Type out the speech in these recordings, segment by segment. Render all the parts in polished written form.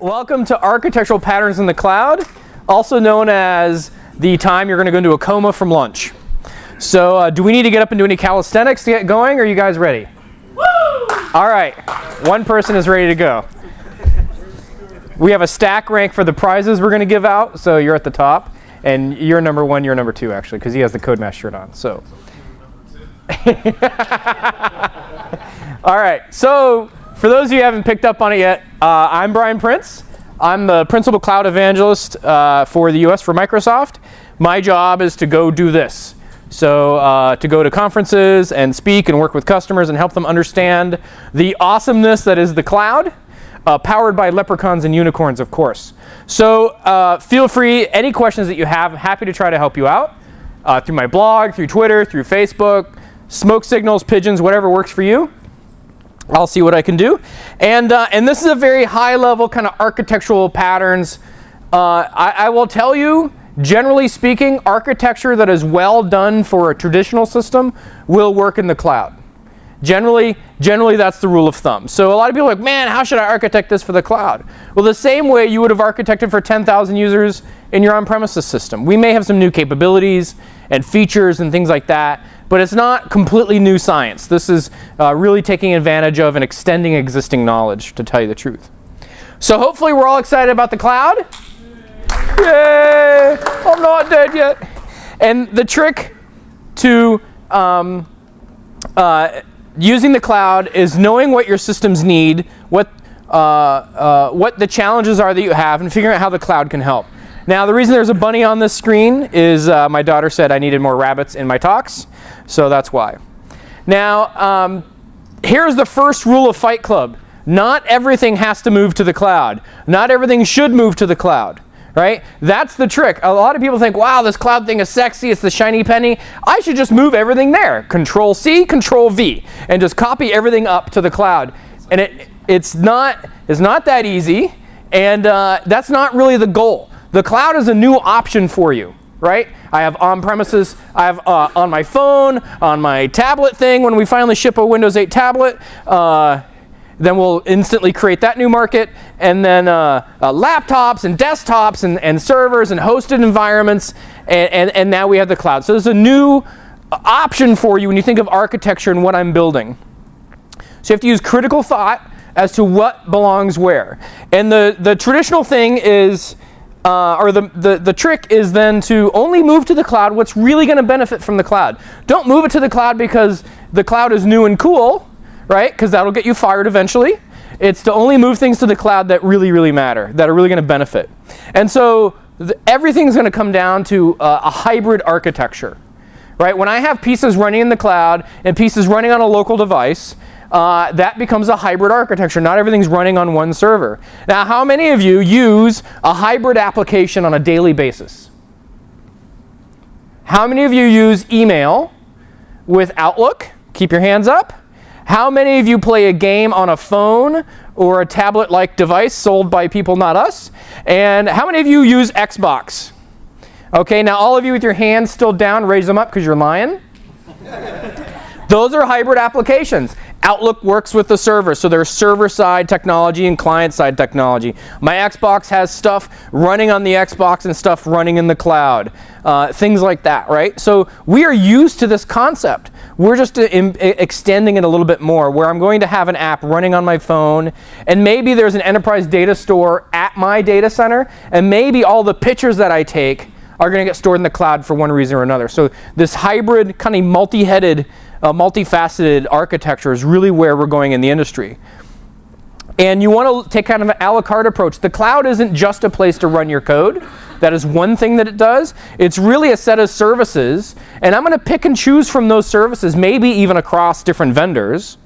Welcome to Architectural Patterns in the Cloud, also known as the time you're going to go into a coma from lunch. So do we need to get up and do any calisthenics to get going, or are you guys ready? Woo! All right, one person is ready to go. We have a stack rank for the prizes we're going to give out, so you're at the top. And you're number one, you're number two, actually, because he has the Codemaster shirt on. So. All right, so for those of you who haven't picked up on it yet, I'm Brian Prince. I'm the Principal Cloud Evangelist for the US for Microsoft. My job is to go do this. So to go to conferences and speak and work with customers and help them understand the awesomeness that is the cloud, powered by leprechauns and unicorns, of course. So feel free, any questions that you have, I'm happy to try to help you out through my blog, through Twitter, through Facebook, smoke signals, pigeons, whatever works for you. I'll see what I can do. And this is a very high-level kind of architectural patterns. I will tell you, generally speaking, architecture that is well done for a traditional system will work in the cloud. Generally that's the rule of thumb. So a lot of people are like, man, how should I architect this for the cloud? Well, the same way you would have architected for 10,000 users in your on-premises system. We may have some new capabilities and features and things like that, but it's not completely new science. This is really taking advantage of and extending existing knowledge, to tell you the truth. So hopefully we're all excited about the cloud. Yay! I'm not dead yet. And the trick to using the cloud is knowing what your systems need, what the challenges are that you have, and figuring out how the cloud can help. Now, the reason there's a bunny on this screen is my daughter said I needed more rabbits in my talks, so that's why. Now, here's the first rule of Fight Club. Not everything has to move to the cloud. Not everything should move to the cloud, right? That's the trick. A lot of people think, wow, this cloud thing is sexy, it's the shiny penny. I should just move everything there. Control C, Control V, and just copy everything up to the cloud. And it's not that easy, and that's not really the goal. The cloud is a new option for you, right? I have on-premises, I have on my phone, on my tablet thing, when we finally ship a Windows 8 tablet, then we'll instantly create that new market, and then laptops and desktops and servers and hosted environments, and now we have the cloud. So there's a new option for you when you think of architecture and what I'm building. So you have to use critical thought as to what belongs where. And the traditional thing is, or the trick is then to only move to the cloud what's really going to benefit from the cloud. Don't move it to the cloud because the cloud is new and cool, right? Because that'll get you fired eventually. It's to only move things to the cloud that really, really matter, that are really going to benefit. And so everything's going to come down to a hybrid architecture, right? When I have pieces running in the cloud and pieces running on a local device, that becomes a hybrid architecture. Not everything's running on one server. Now, how many of you use a hybrid application on a daily basis? How many of you use email with Outlook? Keep your hands up. How many of you play a game on a phone or a tablet-like device sold by people not us? And how many of you use Xbox? Okay, now all of you with your hands still down, raise them up because you're lying. Those are hybrid applications. Outlook works with the server, so there's server-side technology and client-side technology. My Xbox has stuff running on the Xbox and stuff running in the cloud. Things like that, right? So we are used to this concept. We're just extending it a little bit more, where I'm going to have an app running on my phone, and maybe there's an enterprise data store at my data center, and maybe all the pictures that I take are going to get stored in the cloud for one reason or another. So this hybrid, kind of multi-headed, multifaceted architecture is really where we're going in the industry. And you want to take kind of an a la carte approach. The cloud isn't just a place to run your code. That is one thing that it does. It's really a set of services, and I'm going to pick and choose from those services, maybe even across different vendors.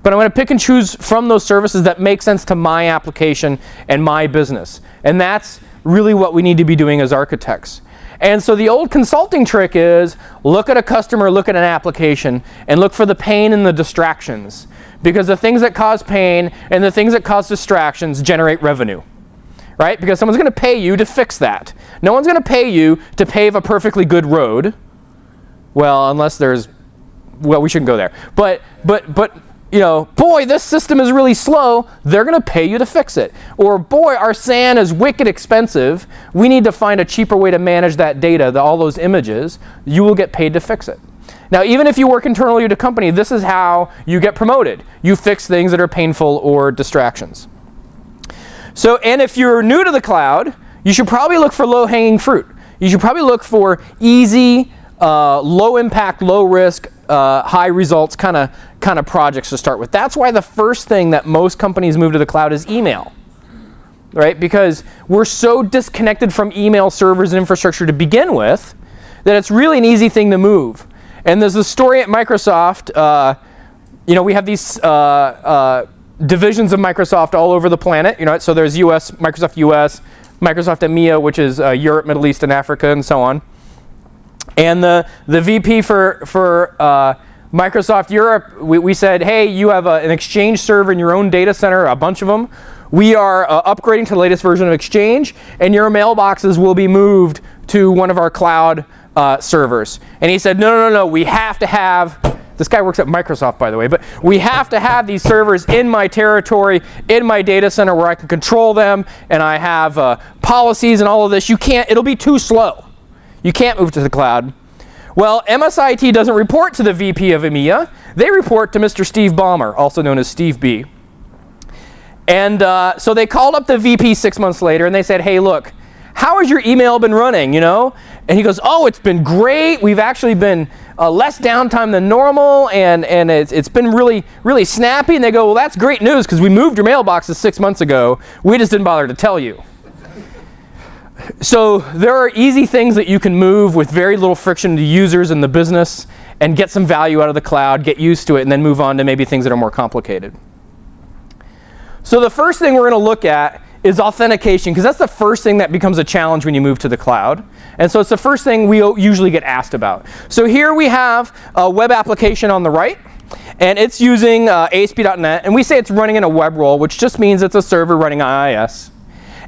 But I'm going to pick and choose from those services that make sense to my application and my business. And that's really what we need to be doing as architects. And so the old consulting trick is look at a customer, look at an application, and look for the pain and the distractions. Because the things that cause pain and the things that cause distractions generate revenue, right? Because someone's going to pay you to fix that. No one's going to pay you to pave a perfectly good road. Well, unless there's, well, we shouldn't go there. But you know, boy, this system is really slow, they're going to pay you to fix it. Or, boy, our SAN is wicked expensive. We need to find a cheaper way to manage that data, all those images. You will get paid to fix it. Now, even if you work internally at a company, this is how you get promoted. You fix things that are painful or distractions. So, and if you're new to the cloud, you should probably look for low-hanging fruit. You should probably look for easy, low impact, low risk, high results kind of projects to start with. That's why the first thing that most companies move to the cloud is email, right? Because we're so disconnected from email servers and infrastructure to begin with that it's really an easy thing to move. And there's a story at Microsoft. You know, we have these divisions of Microsoft all over the planet. You know, so there's Microsoft US, Microsoft EMEA, which is Europe, Middle East, and Africa, and so on. And the VP for Microsoft Europe, we said, hey, you have an Exchange server in your own data center, a bunch of them. We are upgrading to the latest version of Exchange, and your mailboxes will be moved to one of our cloud servers. And he said, no, we have to have, this guy works at Microsoft, by the way, but we have to have these servers in my territory, in my data center where I can control them, and I have policies and all of this. You can't, it'll be too slow. You can't move to the cloud. Well, MSIT doesn't report to the VP of EMEA. They report to Mr. Steve Ballmer, also known as Steve B. And so they called up the VP 6 months later, and they said, hey, look, how has your email been running, you know? And he goes, oh, it's been great. We've actually been less downtime than normal, and it's been really, really snappy. And they go, well, that's great news, because we moved your mailboxes 6 months ago. We just didn't bother to tell you. So there are easy things that you can move with very little friction to users and the business and get some value out of the cloud, get used to it, and then move on to maybe things that are more complicated. So the first thing we're going to look at is authentication, because that's the first thing that becomes a challenge when you move to the cloud. And so it's the first thing we usually get asked about. So here we have a web application on the right, and it's using ASP.NET, and we say it's running in a web role, which just means it's a server running IIS.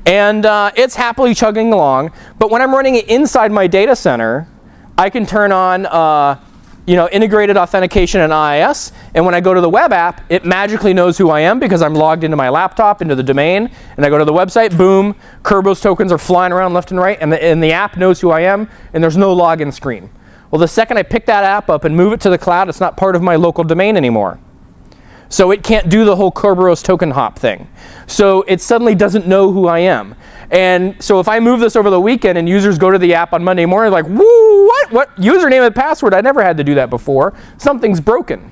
And it's happily chugging along, but when I'm running it inside my data center, I can turn on integrated authentication and IIS, and when I go to the web app, it magically knows who I am because I'm logged into my laptop, into the domain, and I go to the website, boom, Kerberos tokens are flying around left and right, and the app knows who I am, and there's no login screen. Well, the second I pick that app up and move it to the cloud, it's not part of my local domain anymore. So it can't do the whole Kerberos token hop thing. So it suddenly doesn't know who I am. And so if I move this over the weekend and users go to the app on Monday morning, like, woo, what username and password? I never had to do that before. Something's broken.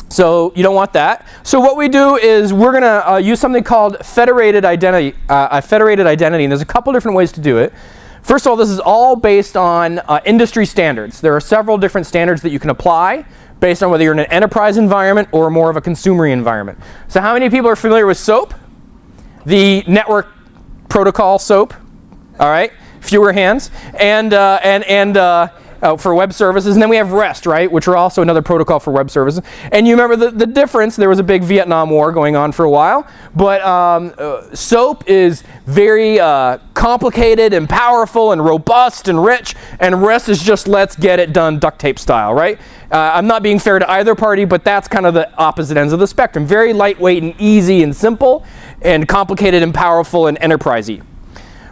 So you don't want that. So what we do is we're going to use something called Federated Identity, and there's a couple different ways to do it. First of all, this is all based on industry standards. There are several different standards that you can apply based on whether you're in an enterprise environment or more of a consumer environment. So how many people are familiar with SOAP? The network protocol SOAP, all right? Fewer hands. And for web services. And then we have REST, right, which are also another protocol for web services. And you remember the difference. There was a big Vietnam War going on for a while. But SOAP is very complicated and powerful and robust and rich. And REST is just let's get it done duct tape style, right? I'm not being fair to either party, but that's kind of the opposite ends of the spectrum. Very lightweight and easy and simple, and complicated and powerful and enterprisey.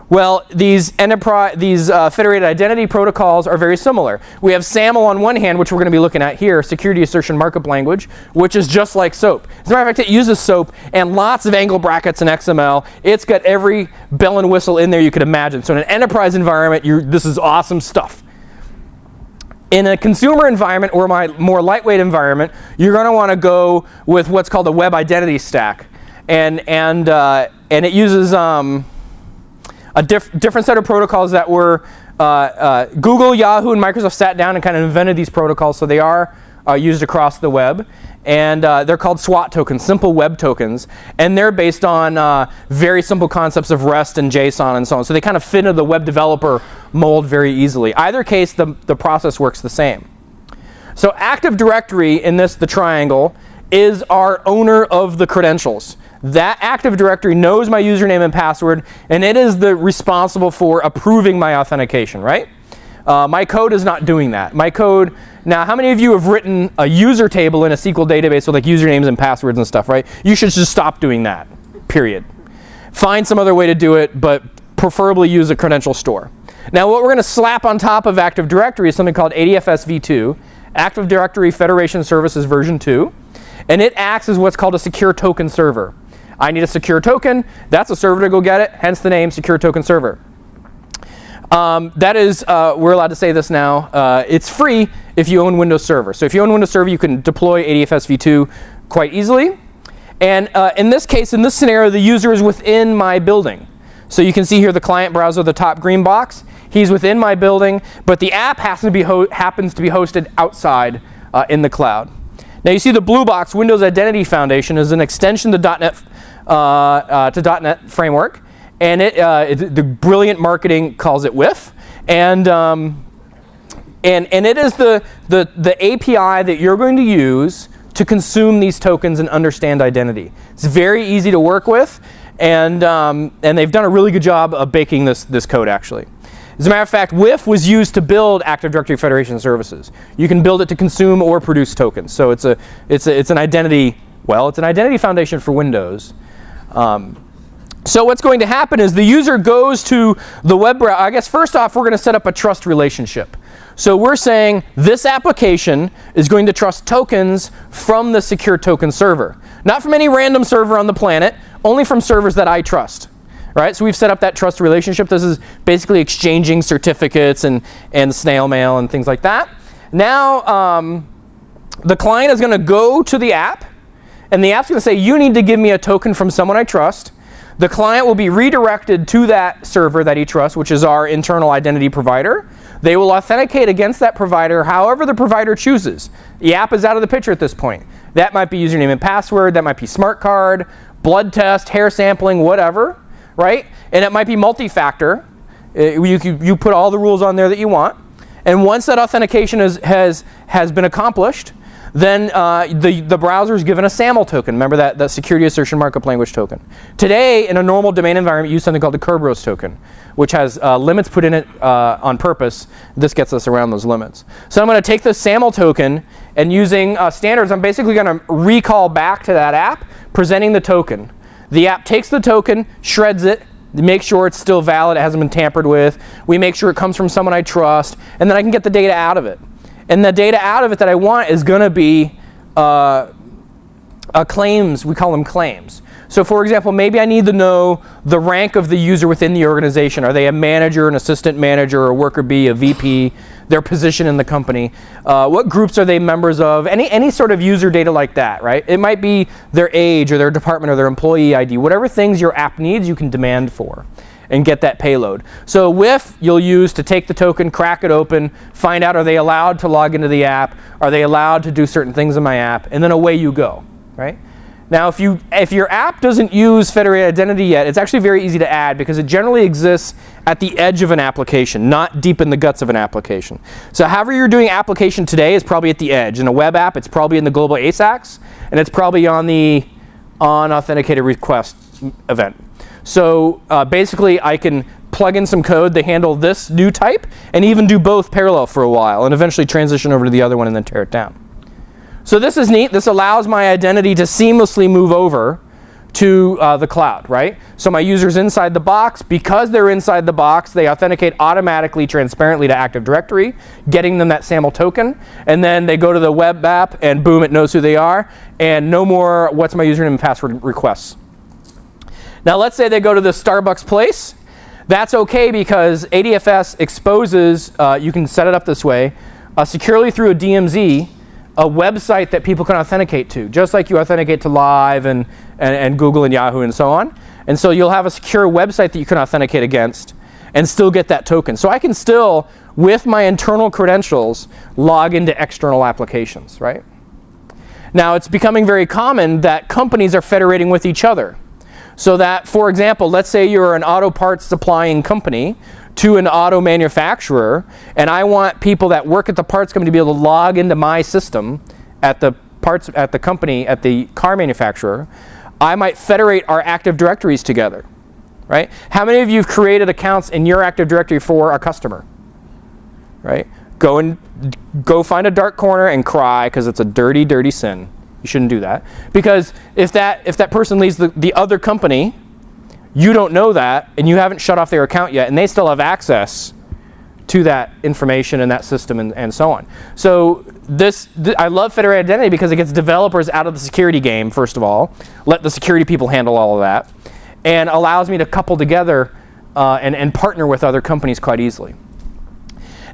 Well, these federated identity protocols are very similar. We have SAML on one hand, which we're going to be looking at here, Security Assertion Markup Language, which is just like SOAP. As a matter of fact, it uses SOAP and lots of angle brackets and XML. It's got every bell and whistle in there you could imagine. So in an enterprise environment, this is awesome stuff. In a consumer environment or my more lightweight environment, you're going to want to go with what's called a web identity stack, and it uses a different set of protocols that were Google, Yahoo, and Microsoft sat down and kind of invented these protocols, so they are used across the web. And they're called SWAT tokens, simple web tokens, and they're based on very simple concepts of REST and JSON and so on. So they kind of fit into the web developer mold very easily. Either case, the process works the same. So Active Directory in the triangle, is our owner of the credentials. That Active Directory knows my username and password, and it is responsible for approving my authentication, right? My code is not doing that. My code, now how many of you have written a user table in a SQL database with like usernames and passwords and stuff, right? You should just stop doing that, period. Find some other way to do it, but preferably use a credential store. Now what we're going to slap on top of Active Directory is something called ADFS v2, Active Directory Federation Services version 2, and it acts as what's called a secure token server. I need a secure token, that's a server to go get it, hence the name secure token server. That is, we're allowed to say this now, it's free if you own Windows Server. So if you own Windows Server, you can deploy ADFS v2 quite easily. And in this case, in this scenario, the user is within my building. So you can see here the client browser, the top green box. He's within my building, but the app happens to be hosted outside in the cloud. Now you see the blue box, Windows Identity Foundation, is an extension to .NET framework. And the brilliant marketing calls it WIF, and it is the API that you're going to use to consume these tokens and understand identity. It's very easy to work with, and they've done a really good job of baking this code actually. As a matter of fact, WIF was used to build Active Directory Federation Services. You can build it to consume or produce tokens. So it's an identity foundation for Windows. So what's going to happen is the user goes to the web browser. I guess first off, we're going to set up a trust relationship. So we're saying this application is going to trust tokens from the secure token server. Not from any random server on the planet, only from servers that I trust. Right? So we've set up that trust relationship. This is basically exchanging certificates and snail mail and things like that. Now the client is going to go to the app, and the app's going to say, you need to give me a token from someone I trust. The client will be redirected to that server that he trusts, which is our internal identity provider. They will authenticate against that provider however the provider chooses. The app is out of the picture at this point. That might be username and password, that might be smart card, blood test, hair sampling, whatever, right? And it might be multi-factor. You put all the rules on there that you want. And once that authentication has been accomplished, then the browser is given a SAML token. Remember that security assertion markup language token. Today, in a normal domain environment, you use something called the Kerberos token, which has limits put in it on purpose. This gets us around those limits. So I'm going to take this SAML token, and using standards, I'm basically going to recall back to that app, presenting the token. The app takes the token, shreds it, make sure it's still valid, it hasn't been tampered with. We make sure it comes from someone I trust, and then I can get the data out of it. And the data out of it that I want is going to be claims. We call them claims. So for example, maybe I need to know the rank of the user within the organization. Are they a manager, an assistant manager, a worker bee, a VP, their position in the company? What groups are they members of? Any sort of user data like that, right? It might be their age or their department or their employee ID. Whatever things your app needs, you can demand for and get that payload. So WIF you'll use to take the token, crack it open, find out are they allowed to log into the app, are they allowed to do certain things in my app, and then away you go, right? Now if your app doesn't use federated identity yet, it's actually very easy to add because it generally exists at the edge of an application, not deep in the guts of an application. So however you're doing application today is probably at the edge. In a web app, it's probably in the global ASACs, and it's probably on the unauthenticated request event. So basically I can plug in some code to handle this new type and even do both parallel for a while and eventually transition over to the other one and then tear it down. So this is neat. This allows my identity to seamlessly move over to the cloud, right? So my user's inside the box. Because they're inside the box, they authenticate automatically, transparently to Active Directory, getting them that SAML token. And then they go to the web app and boom, it knows who they are. And no more what's my username and password requests. Now let's say they go to the Starbucks place. That's okay because ADFS exposes, you can set it up this way, securely through a DMZ, a website that people can authenticate to, just like you authenticate to Live and Google and Yahoo and so on. And so you'll have a secure website that you can authenticate against and still get that token. So I can still, with my internal credentials, log into external applications, right? Now it's becoming very common that companies are federating with each other. So that, for example, let's say you're an auto parts supplying company to an auto manufacturer, and I want people that work at the parts company to be able to log into my system at the company, at the car manufacturer. I might federate our Active Directories together, right? How many of you have created accounts in your Active Directory for a customer? right? Go find a dark corner and cry because it's a dirty, dirty sin. You shouldn't do that, because if that person leaves the other company, you don't know that, and you haven't shut off their account yet, and they still have access to that information and that system and so on. So I love Federated Identity because it gets developers out of the security game, first of all, let the security people handle all of that, and allows me to couple together and partner with other companies quite easily.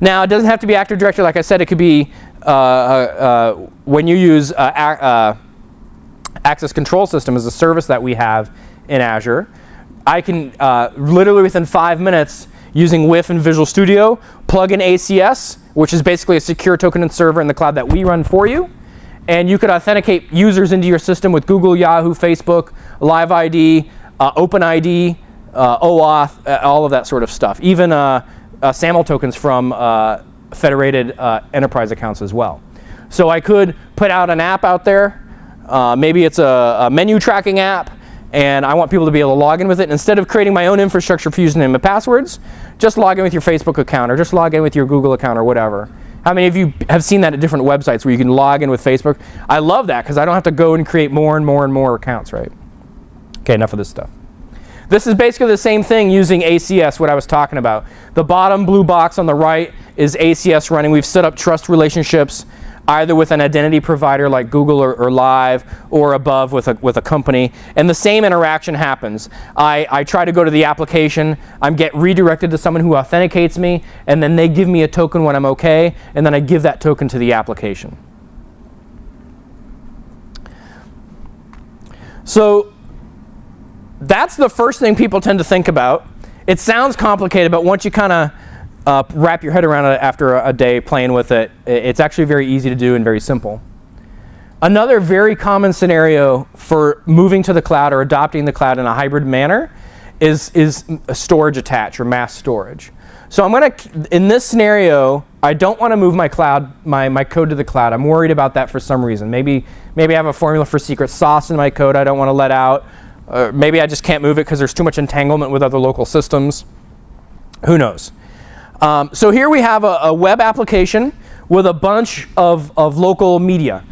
Now, it doesn't have to be Active Directory. Like I said, it could be when you use Access Control System as a service that we have in Azure. I can literally within 5 minutes, using WIF and Visual Studio, plug in ACS, which is basically a secure token and server in the cloud that we run for you. And you could authenticate users into your system with Google, Yahoo, Facebook, Live ID, OpenID, OAuth, all of that sort of stuff. Even SAML tokens from federated enterprise accounts as well. So I could put out an app out there. Maybe it's a menu tracking app, and I want people to be able to log in with it. Instead of creating my own infrastructure for username and passwords, just log in with your Facebook account or just log in with your Google account or whatever. How many of you have seen that at different websites where you can log in with Facebook? I love that because I don't have to go and create more and more and more accounts, right? Okay, enough of this stuff. This is basically the same thing using ACS, what I was talking about. The bottom blue box on the right is ACS running. We've set up trust relationships either with an identity provider like Google or Live, or above with a company. And the same interaction happens. I try to go to the application, I get redirected to someone who authenticates me, and then they give me a token when I'm okay, and then I give that token to the application. So that's the first thing people tend to think about. It sounds complicated, but once you kind of wrap your head around it after a day playing with it, it's actually very easy to do and very simple. Another very common scenario for moving to the cloud or adopting the cloud in a hybrid manner is a storage attach or mass storage. So I'm going to, in this scenario, I don't want to move my code to the cloud. I'm worried about that for some reason. Maybe I have a formula for secret sauce in my code I don't want to let out. Maybe I just can't move it because there's too much entanglement with other local systems. Who knows? So here we have a web application with a bunch of local media.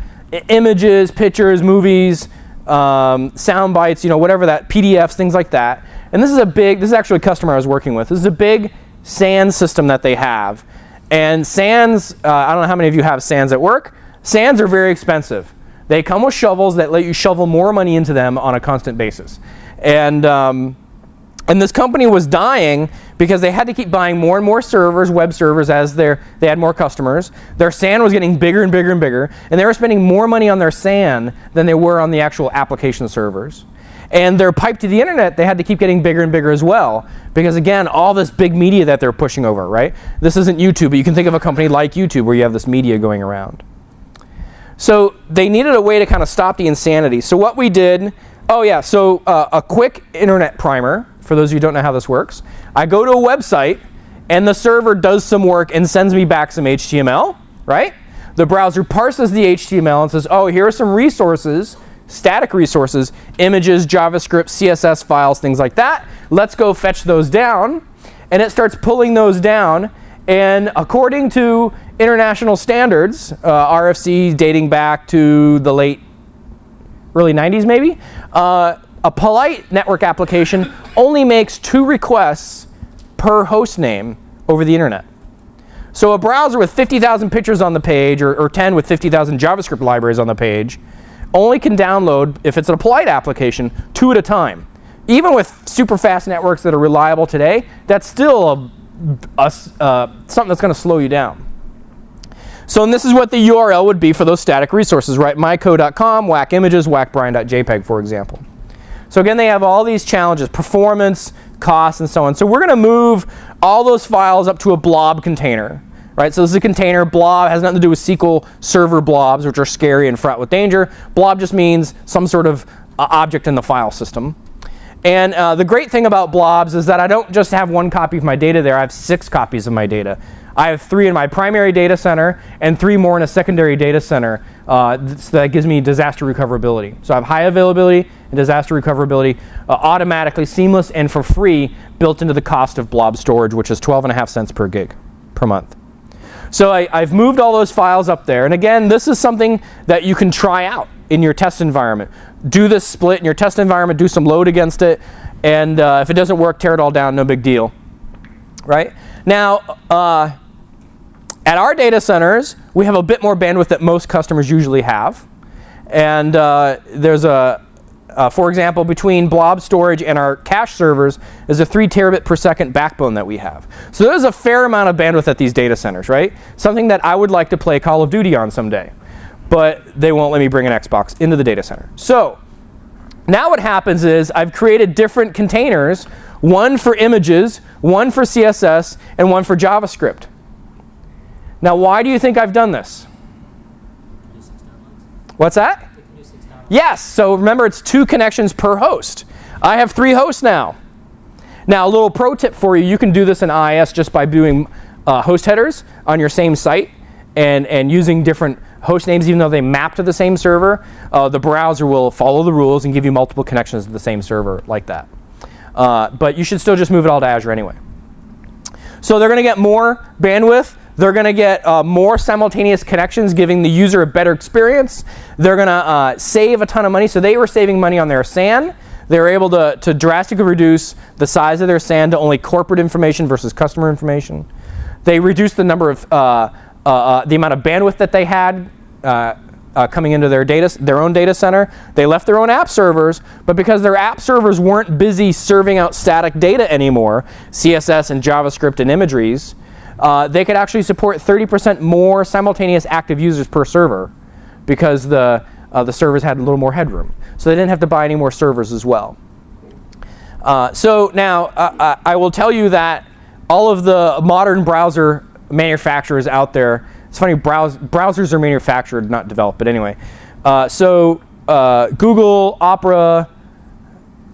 Images, pictures, movies, sound bites, whatever that, PDFs, things like that. And this is actually a customer I was working with. This is a big SAN system that they have. And SANs, I don't know how many of you have SANs at work. SANs are very expensive. They come with shovels that let you shovel more money into them on a constant basis. And this company was dying because they had to keep buying more and more servers, web servers, as they had more customers. Their SAN was getting bigger and bigger and bigger, and they were spending more money on their SAN than they were on the actual application servers. And their pipe to the internet, they had to keep getting bigger and bigger as well, because again, all this big media that they're pushing over, right? This isn't YouTube, but you can think of a company like YouTube where you have this media going around. So they needed a way to kind of stop the insanity. So what we did, a quick internet primer. For those of you who don't know how this works, I go to a website and the server does some work and sends me back some HTML, right? The browser parses the HTML and says, oh, here are some resources, static resources, images, JavaScript, CSS files, things like that. Let's go fetch those down. And it starts pulling those down. And according to international standards, RFCs dating back to the early 90s maybe, a polite network application only makes 2 requests per host name over the internet. So a browser with 50,000 pictures on the page, or 10 with 50,000 JavaScript libraries on the page, only can download, if it's a polite application, 2 at a time. Even with super fast networks that are reliable today, that's still something that's going to slow you down. So and this is what the URL would be for those static resources, right? mycode.com, whack images, whackbrian.jpg, for example. So again, they have all these challenges, performance, cost, and so on. So we're going to move all those files up to a blob container, right? So this is a container. Blob has nothing to do with SQL Server blobs, which are scary and fraught with danger. Blob just means some sort of object in the file system. And the great thing about blobs is that I don't just have 1 copy of my data there. I have 6 copies of my data. I have 3 in my primary data center and 3 more in a secondary data center. So that gives me disaster recoverability. So I have high availability and disaster recoverability, automatically seamless and for free, built into the cost of blob storage, which is 12.5 cents per gig per month. So I've moved all those files up there. And again, this is something that you can try out in your test environment. Do this split in your test environment, do some load against it, and if it doesn't work, tear it all down, no big deal. Right? Now, at our data centers, we have a bit more bandwidth that most customers usually have. And there's for example, between blob storage and our cache servers is a 3 terabit per second backbone that we have. So there's a fair amount of bandwidth at these data centers, right? Something that I would like to play Call of Duty on someday. But they won't let me bring an Xbox into the data center. So now what happens is I've created different containers, one for images, one for CSS, and one for JavaScript. Now, why do you think I've done this? What's that? Yes, so remember it's 2 connections per host. I have 3 hosts now. Now a little pro tip for you, you can do this in IIS just by doing host headers on your same site and using different host names even though they map to the same server. The browser will follow the rules and give you multiple connections to the same server like that. But you should still just move it all to Azure anyway. So they're going to get more bandwidth. They're going to get more simultaneous connections, giving the user a better experience. They're going to save a ton of money. So they were saving money on their SAN. They were able to drastically reduce the size of their SAN to only corporate information versus customer information. They reduced the number of the amount of bandwidth that they had coming into their own data center. They left their own app servers, but because their app servers weren't busy serving out static data anymore, CSS and JavaScript and imageries, they could actually support 30% more simultaneous active users per server because the servers had a little more headroom. So they didn't have to buy any more servers as well. So now I will tell you that all of the modern browser manufacturers out there, it's funny, browsers are manufactured, not developed, but anyway. Google, Opera,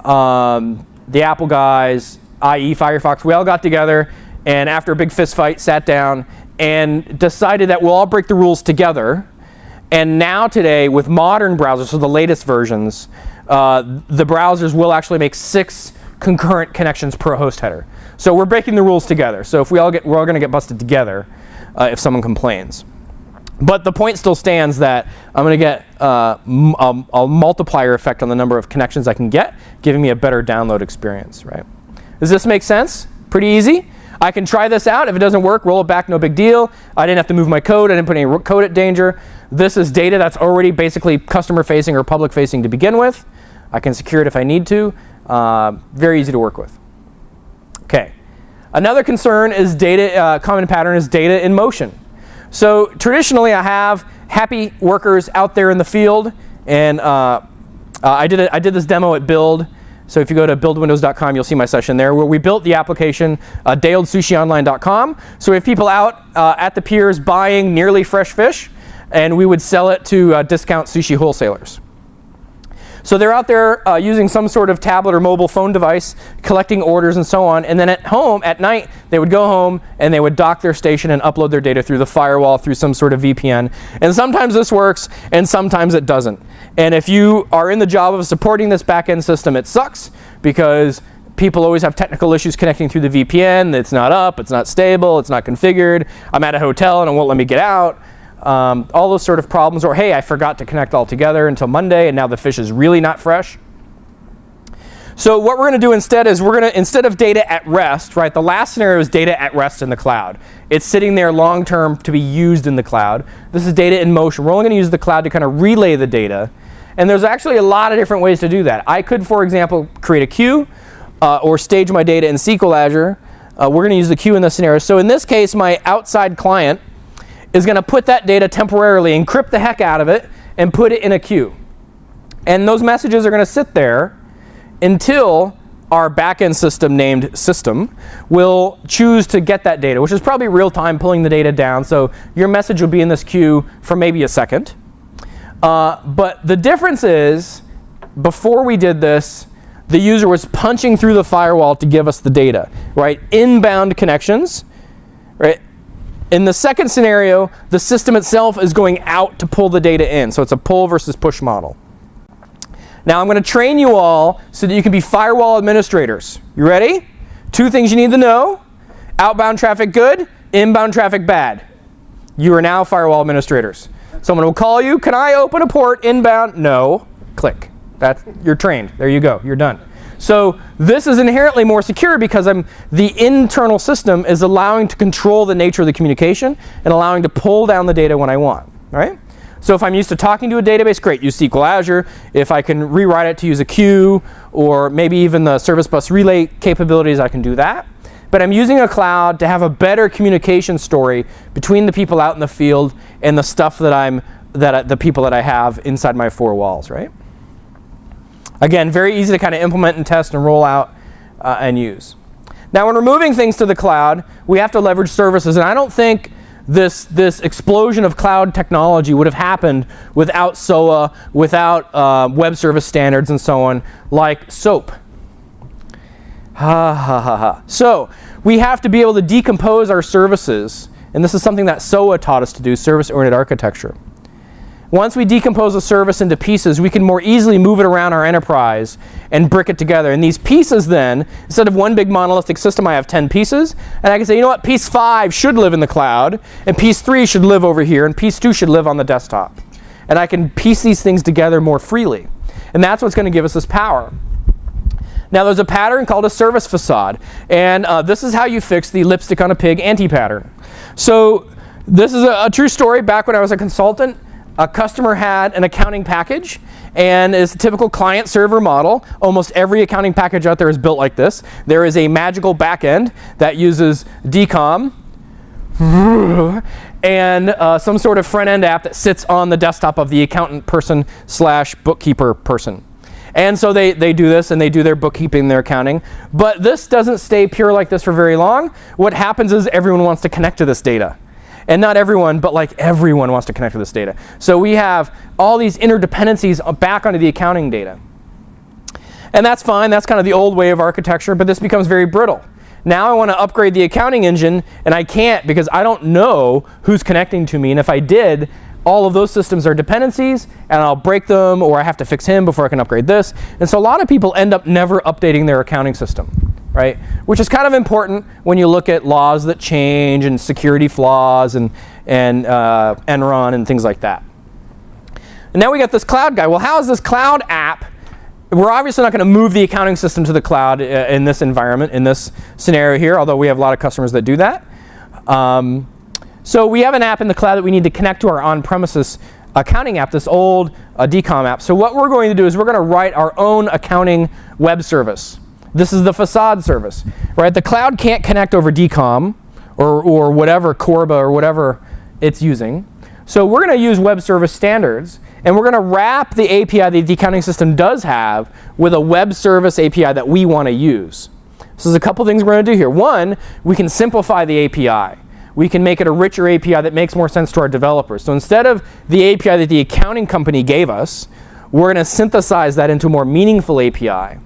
the Apple guys, IE, Firefox, we all got together and after a big fist fight sat down and decided that we'll all break the rules together. And now today with modern browsers, so the latest versions, the browsers will actually make 6 concurrent connections per host header. So we're breaking the rules together. So if we're all going to get busted together if someone complains. But the point still stands that I'm going to get a multiplier effect on the number of connections I can get, giving me a better download experience, right? Does this make sense? Pretty easy. I can try this out. If it doesn't work, roll it back, no big deal. I didn't have to move my code. I didn't put any code at danger. This is data that's already basically customer-facing or public-facing to begin with. I can secure it if I need to. Very easy to work with. Okay. Another concern is data, common pattern is data in motion. So traditionally, I have happy workers out there in the field, and I did this demo at Build. So if you go to buildwindows.com, you'll see my session there where we built the application, dayOldSushiOnline.com. So we have people out at the piers buying nearly fresh fish, and we would sell it to discount sushi wholesalers. So they're out there using some sort of tablet or mobile phone device, collecting orders and so on. And then at home, at night, they would go home and they would dock their station and upload their data through the firewall, through some sort of VPN. And sometimes this works, and sometimes it doesn't. And if you are in the job of supporting this back-end system, it sucks because people always have technical issues connecting through the VPN. It's not up, it's not stable, it's not configured. I'm at a hotel and it won't let me get out. All those sort of problems, or hey, I forgot to connect all together until Monday and now the fish is really not fresh. So what we're going to do instead is instead of data at rest, right, the last scenario is data at rest in the cloud. It's sitting there long term to be used in the cloud. This is data in motion. We're only going to use the cloud to kind of relay the data. And there's actually a lot of different ways to do that. I could, for example, create a queue or stage my data in SQL Azure. We're going to use the queue in this scenario. So in this case, my outside client is going to put that data temporarily, encrypt the heck out of it, and put it in a queue. And those messages are going to sit there until our backend system named system will choose to get that data, which is probably real time pulling the data down. So your message will be in this queue for maybe a second. But the difference is, before we did this, the user was punching through the firewall to give us the data, right? Inbound connections, right? In the second scenario, the system itself is going out to pull the data in. So it's a pull versus push model. Now I'm going to train you all so that you can be firewall administrators. You ready? 2 things you need to know. Outbound traffic good, inbound traffic bad. You are now firewall administrators. Someone will call you, can I open a port inbound? No. Click. You're trained. There you go. You're done. So this is inherently more secure because the internal system is allowing to control the nature of the communication and allowing to pull down the data when I want. Right? So if I'm used to talking to a database, great, use SQL Azure. If I can rewrite it to use a queue or maybe even the service bus relay capabilities, I can do that. But I'm using a cloud to have a better communication story between the people out in the field and the stuff the people that I have inside my four walls, right? Again, very easy to kind of implement and test and roll out and use. Now, when we're moving things to the cloud, we have to leverage services, and I don't think this explosion of cloud technology would have happened without SOA, without web service standards and so on, like SOAP. Ha ha ha ha. So we have to be able to decompose our services, and this is something that SOA taught us to do, service-oriented architecture. Once we decompose a service into pieces, we can more easily move it around our enterprise and brick it together. And these pieces then, instead of one big monolithic system, I have 10 pieces. And I can say, you know what, piece 5 should live in the cloud, and piece 3 should live over here, and piece 2 should live on the desktop. And I can piece these things together more freely. And that's what's going to give us this power. Now, there's a pattern called a service facade. And this is how you fix the lipstick on a pig anti-pattern. So this is a true story. Back when I was a consultant, a customer had an accounting package, and it's a typical client-server model. Almost every accounting package out there is built like this. There is a magical backend that uses DCOM and some sort of front-end app that sits on the desktop of the accountant person / bookkeeper person. And so they do this, and they do their bookkeeping, their accounting. But this doesn't stay pure like this for very long. What happens is everyone wants to connect to this data. And not everyone, but like everyone wants to connect to this data. So we have all these interdependencies back onto the accounting data. And that's fine. That's kind of the old way of architecture, but this becomes very brittle. Now I want to upgrade the accounting engine, and I can't because I don't know who's connecting to me. And if I did, all of those systems are dependencies, and I'll break them, or I have to fix him before I can upgrade this. And so a lot of people end up never updating their accounting system, right? Which is kind of important when you look at laws that change and security flaws and Enron and things like that. And now we got this cloud guy. Well, how is this cloud app? We're obviously not going to move the accounting system to the cloud in this environment, in this scenario here, although we have a lot of customers that do that. So we have an app in the cloud that we need to connect to our on-premises accounting app, this old DCOM app. So what we're going to do is we're going to write our own accounting web service. This is the facade service, right? The cloud can't connect over DCOM or whatever, Corba or whatever it's using. So we're going to use web service standards, and we're going to wrap the API that the accounting system does have with a web service API that we want to use. So there's a couple things we're going to do here. One, we can simplify the API. We can make it a richer API that makes more sense to our developers. So instead of the API that the accounting company gave us, we're going to synthesize that into a more meaningful API.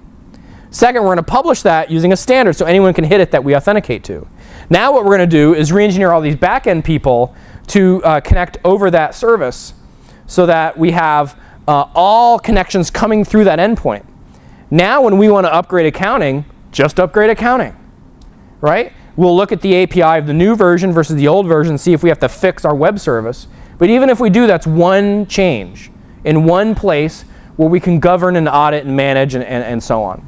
Second, we're going to publish that using a standard so anyone can hit it that we authenticate to. Now what we're going to do is re-engineer all these back-end people to connect over that service so that we have all connections coming through that endpoint. Now when we want to upgrade accounting, just upgrade accounting, right? We'll look at the API of the new version versus the old version, see if we have to fix our web service. But even if we do, that's one change in one place where we can govern and audit and manage and so on.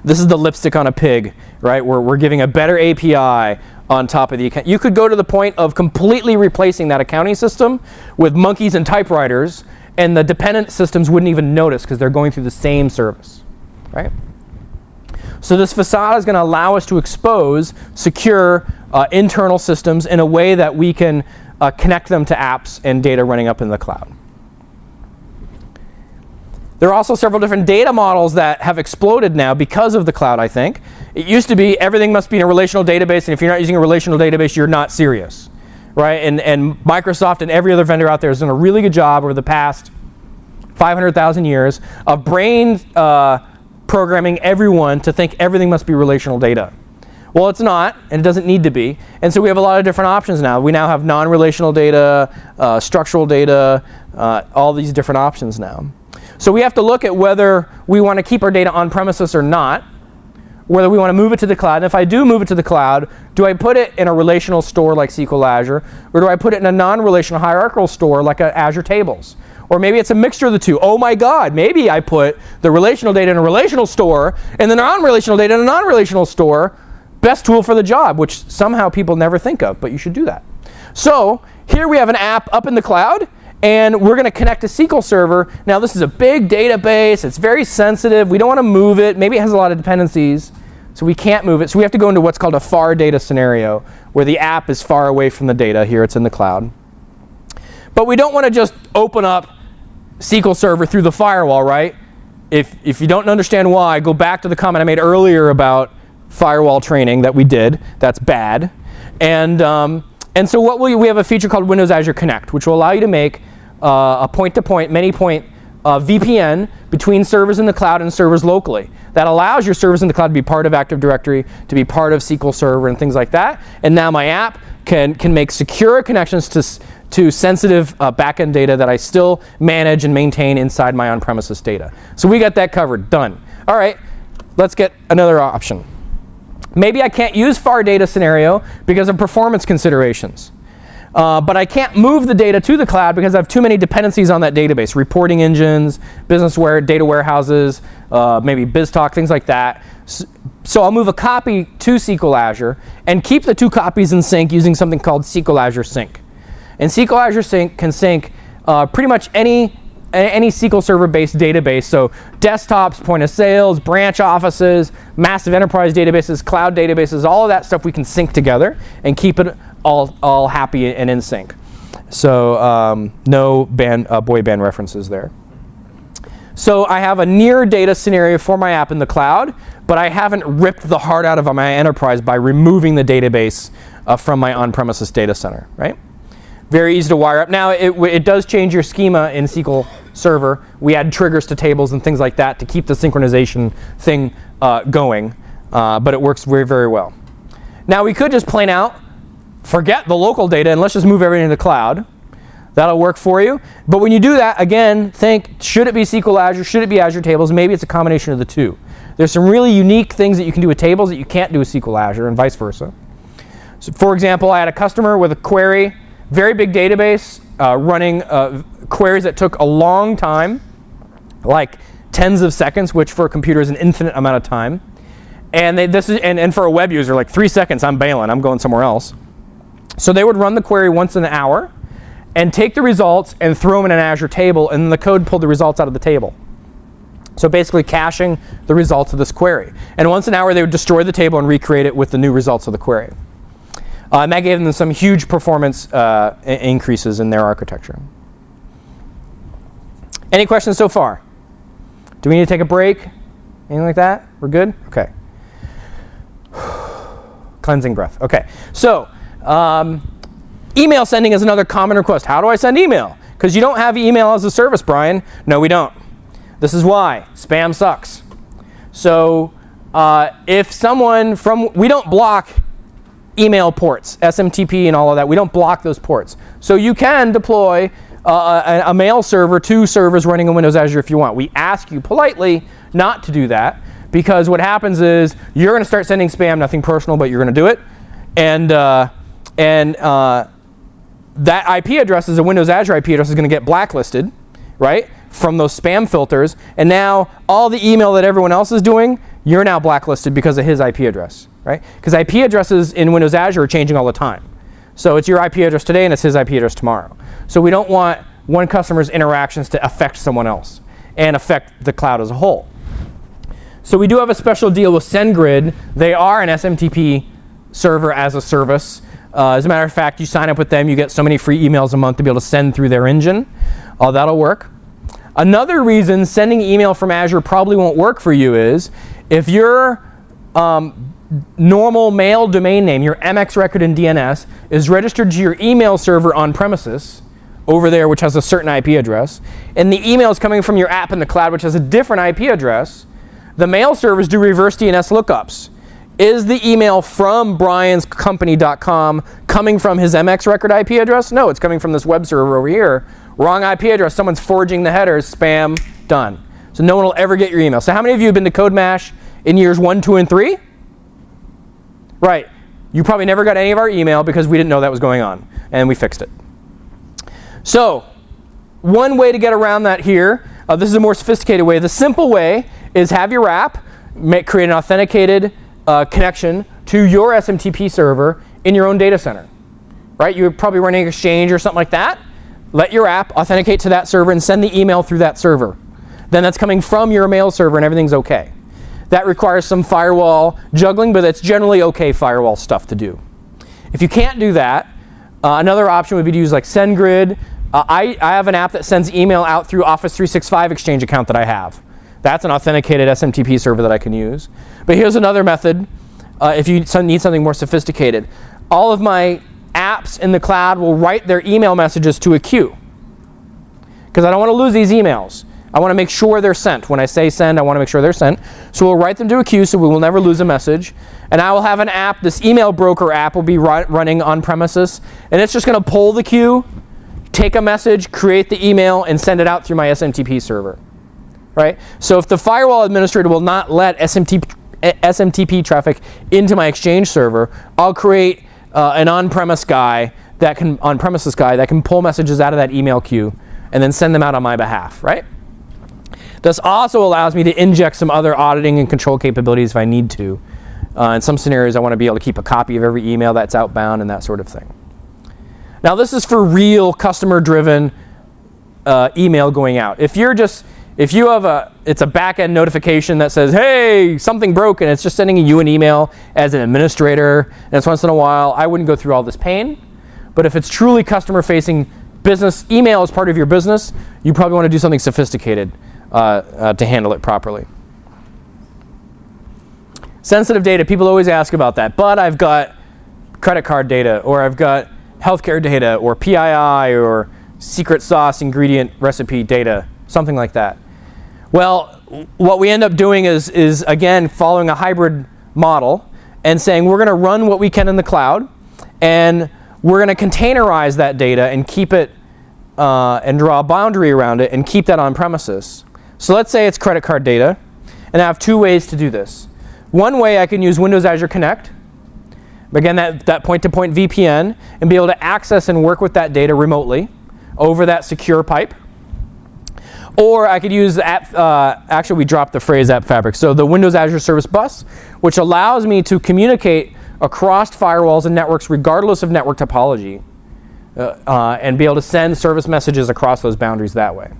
This is the lipstick on a pig, right? We're giving a better API on top of the account. You could go to the point of completely replacing that accounting system with monkeys and typewriters, and the dependent systems wouldn't even notice because they're going through the same service, right? So this facade is going to allow us to expose secure internal systems in a way that we can connect them to apps and data running up in the cloud. There are also several different data models that have exploded now because of the cloud, I think. It used to be everything must be in a relational database, and if you're not using a relational database, you're not serious, right? And Microsoft and every other vendor out there has done a really good job over the past 500,000 years of brain programming everyone to think everything must be relational data. Well, it's not, and it doesn't need to be. And so we have a lot of different options now. We now have non-relational data, structural data, all these different options now. So we have to look at whether we want to keep our data on premises or not, whether we want to move it to the cloud. And if I do move it to the cloud, do I put it in a relational store like SQL Azure, or do I put it in a non-relational hierarchical store like Azure Tables? Or maybe it's a mixture of the two. Oh my God, maybe I put the relational data in a relational store and the non-relational data in a non-relational store. Best tool for the job, which somehow people never think of, but you should do that. So here we have an app up in the cloud, and we're going to connect a SQL server. Now this is a big database. It's very sensitive. We don't want to move it. Maybe it has a lot of dependencies, so we can't move it. So we have to go into what's called a far data scenario, where the app is far away from the data. Here it's in the cloud. But we don't want to just open up SQL Server through the firewall, right? If you don't understand why, go back to the comment I made earlier about firewall training that we did. That's bad. And so what we have a feature called Windows Azure Connect, which will allow you to make a point-to-point, many-point VPN between servers in the cloud and servers locally. That allows your servers in the cloud to be part of Active Directory, to be part of SQL Server and things like that. And now my app can make secure connections to sensitive backend data that I still manage and maintain inside my on-premises data. So we got that covered. Done. All right, let's get another option. Maybe I can't use far data scenario because of performance considerations. But I can't move the data to the cloud because I have too many dependencies on that database. Reporting engines, data warehouses, maybe BizTalk, things like that. So I'll move a copy to SQL Azure and keep the two copies in sync using something called SQL Azure Sync. And SQL Azure Sync can sync pretty much any SQL Server-based database. So desktops, point of sales, branch offices, massive enterprise databases, cloud databases, all of that stuff we can sync together and keep it all happy and in sync. So no boy band references there. So I have a near data scenario for my app in the cloud, but I haven't ripped the heart out of my enterprise by removing the database from my on-premises data center, right? Very easy to wire up. Now it does change your schema in SQL Server. We add triggers to tables and things like that to keep the synchronization thing going, but it works very, very well. Now we could just plain out forget the local data and let's just move everything to the cloud. That'll work for you. But when you do that, again, think, should it be SQL Azure? Should it be Azure Tables? Maybe it's a combination of the two. There's some really unique things that you can do with tables that you can't do with SQL Azure and vice versa. So for example, I had a customer with a query, very big database, running queries that took a long time, like tens of seconds, which for a computer is an infinite amount of time. And for a web user, like 3 seconds, I'm bailing, I'm going somewhere else. So they would run the query once in an hour and take the results and throw them in an Azure table, and then the code pulled the results out of the table. So basically caching the results of this query. And once an hour, they would destroy the table and recreate it with the new results of the query. And that gave them some huge performance increases in their architecture. Any questions so far? Do we need to take a break? Anything like that? We're good? Okay. Cleansing breath. Okay. So email sending is another common request. How do I send email? Because you don't have email as a service, Brian. No, we don't. This is why. Spam sucks. So if someone we don't block email ports, SMTP and all of that. We don't block those ports. So you can deploy a mail server to servers running in Windows Azure if you want. We ask you politely not to do that, because what happens is you're going to start sending spam, nothing personal, but you're going to do it. And that IP address is a Windows Azure IP address is going to get blacklisted, right, from those spam filters. And now all the email that everyone else is doing, you're now blacklisted because of his IP address, right? Because IP addresses in Windows Azure are changing all the time. So it's your IP address today and it's his IP address tomorrow. So we don't want one customer's interactions to affect someone else and affect the cloud as a whole. So we do have a special deal with SendGrid. They are an SMTP server as a service. As a matter of fact, you sign up with them, you get so many free emails a month to be able to send through their engine. That'll work. Another reason sending email from Azure probably won't work for you is if your normal mail domain name, your MX record in DNS, is registered to your email server on premises over there, which has a certain IP address, and the email is coming from your app in the cloud, which has a different IP address, the mail servers do reverse DNS lookups. Is the email from brianscompany.com coming from his MX record IP address? No, it's coming from this web server over here. Wrong IP address, someone's forging the headers, spam, done. So no one will ever get your email. So how many of you have been to CodeMash in years 1, 2, and 3? Right. You probably never got any of our email because we didn't know that was going on, and we fixed it. So one way to get around that here, this is a more sophisticated way. The simple way is have your app create an authenticated connection to your SMTP server in your own data center. Right? You're probably running Exchange or something like that. Let your app authenticate to that server and send the email through that server. Then that's coming from your mail server and everything's okay. That requires some firewall juggling, but it's generally okay firewall stuff to do. If you can't do that, another option would be to use like SendGrid. I have an app that sends email out through Office 365 Exchange account that I have. That's an authenticated SMTP server that I can use. But here's another method if you need something more sophisticated. All of my apps in the cloud will write their email messages to a queue. Because I don't want to lose these emails. I want to make sure they're sent. When I say send, I want to make sure they're sent. So we'll write them to a queue so we will never lose a message. And I will have an app, this email broker app will be running on premises. And it's just going to pull the queue, take a message, create the email, and send it out through my SMTP server. Right? So if the firewall administrator will not let SMTP traffic into my Exchange server, I'll create an on-premises guy that can pull messages out of that email queue and then send them out on my behalf, right? This also allows me to inject some other auditing and control capabilities if I need to. In some scenarios, I want to be able to keep a copy of every email that's outbound and that sort of thing. Now, this is for real customer-driven email going out. If you have it's a back-end notification that says, hey, something broke, and it's just sending you an email as an administrator, and it's once in a while, I wouldn't go through all this pain. But if it's truly customer-facing business, email is part of your business, you probably want to do something sophisticated to handle it properly. Sensitive data, people always ask about that, but I've got credit card data, or I've got healthcare data, or PII, or secret sauce ingredient recipe data, something like that. Well, what we end up doing is again, following a hybrid model and saying we're going to run what we can in the cloud, and we're going to containerize that data and keep it, and draw a boundary around it and keep that on premises. So let's say it's credit card data, and I have two ways to do this. One way, I can use Windows Azure Connect, again, that point-to-point VPN, and be able to access and work with that data remotely over that secure pipe. Or I could use the app, actually we dropped the phrase App Fabric. So the Windows Azure Service Bus, which allows me to communicate across firewalls and networks regardless of network topology, and be able to send service messages across those boundaries that way.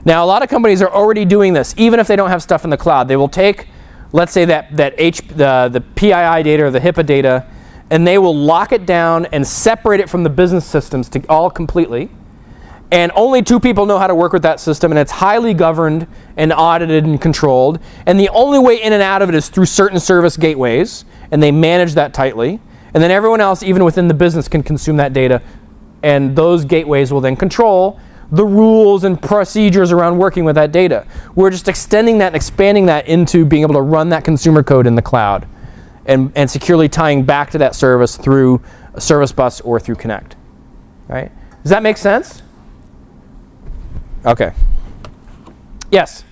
Now, a lot of companies are already doing this, even if they don't have stuff in the cloud. They will take, let's say the PII data or the HIPAA data, and they will lock it down and separate it from the business systems all completely. And only two people know how to work with that system, and it's highly governed and audited and controlled. And the only way in and out of it is through certain service gateways, and they manage that tightly. And then everyone else, even within the business, can consume that data, and those gateways will then control the rules and procedures around working with that data. We're just extending that and expanding that into being able to run that consumer code in the cloud, and securely tying back to that service through a service bus or through Connect. Right? Does that make sense? Okay. Yes?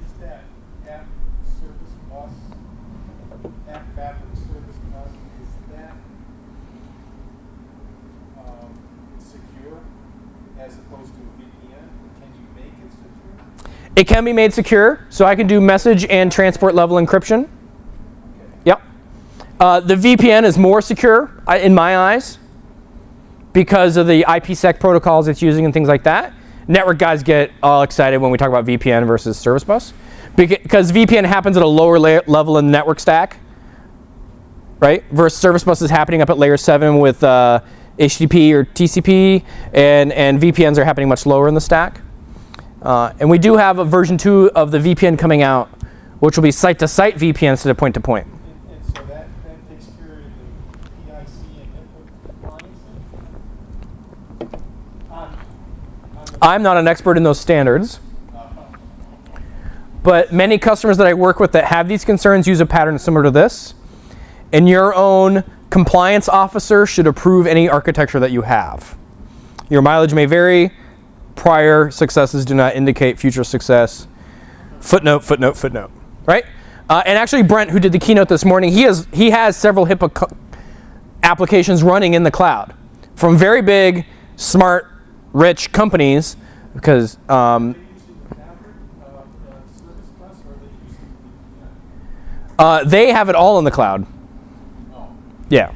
Is that app service bus, app fabric service bus, is that secure as opposed to a VPN? Can you make it secure? It can be made secure, so I can do message and transport level encryption. Okay. Yep. The VPN is more secure in my eyes because of the IPsec protocols it's using and things like that. Network guys get all excited when we talk about VPN versus service bus, because VPN happens at a lower level in the network stack, right? Versus service bus is happening up at layer 7 with HTTP or TCP, and VPNs are happening much lower in the stack. And we do have a version 2 of the VPN coming out, which will be site-to-site VPN instead of point-to-point. And so that takes care of the PIC and input compliance? I'm not an expert in those standards, but many customers that I work with that have these concerns use a pattern similar to this. And your own compliance officer should approve any architecture that you have. Your mileage may vary. Prior successes do not indicate future success. Footnote, footnote, footnote. Right? And actually, Brent, who did the keynote this morning, he has several HIPAA applications running in the cloud from very big, smart, rich companies, because they have it all in the cloud. Yeah.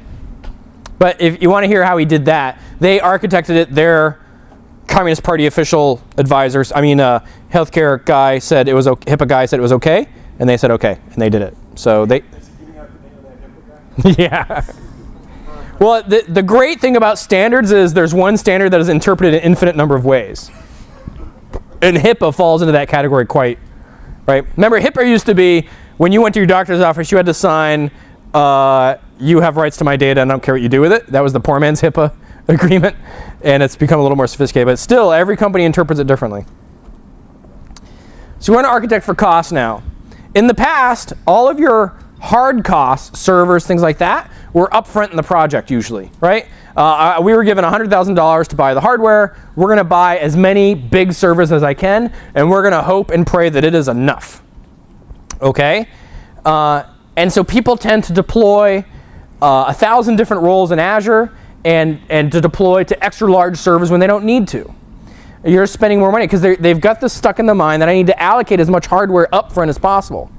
But if you want to hear how he did that, they architected it. Their Communist Party official advisors, healthcare guy said it was okay, HIPAA guy said it was okay, and they said okay, and they did it. So they. Is he giving out the name of that HIPAA guy? Yeah. Well, the great thing about standards is there's one standard that is interpreted an infinite number of ways. And HIPAA falls into that category quite, right? Remember, HIPAA used to be, when you went to your doctor's office, you had to sign, you have rights to my data and I don't care what you do with it. That was the poor man's HIPAA agreement. And it's become a little more sophisticated. But still, every company interprets it differently. So we want to architect for cost now. In the past, all of your hard costs, servers, things like that, were upfront in the project usually, right? We were given $100,000 to buy the hardware. We're going to buy as many big servers as I can, and we're going to hope and pray that it is enough. Okay? And so people tend to deploy 1,000 different roles in Azure and to deploy to extra large servers when they don't need to. You're spending more money because they've got this stuck in the mind that I need to allocate as much hardware upfront as possible.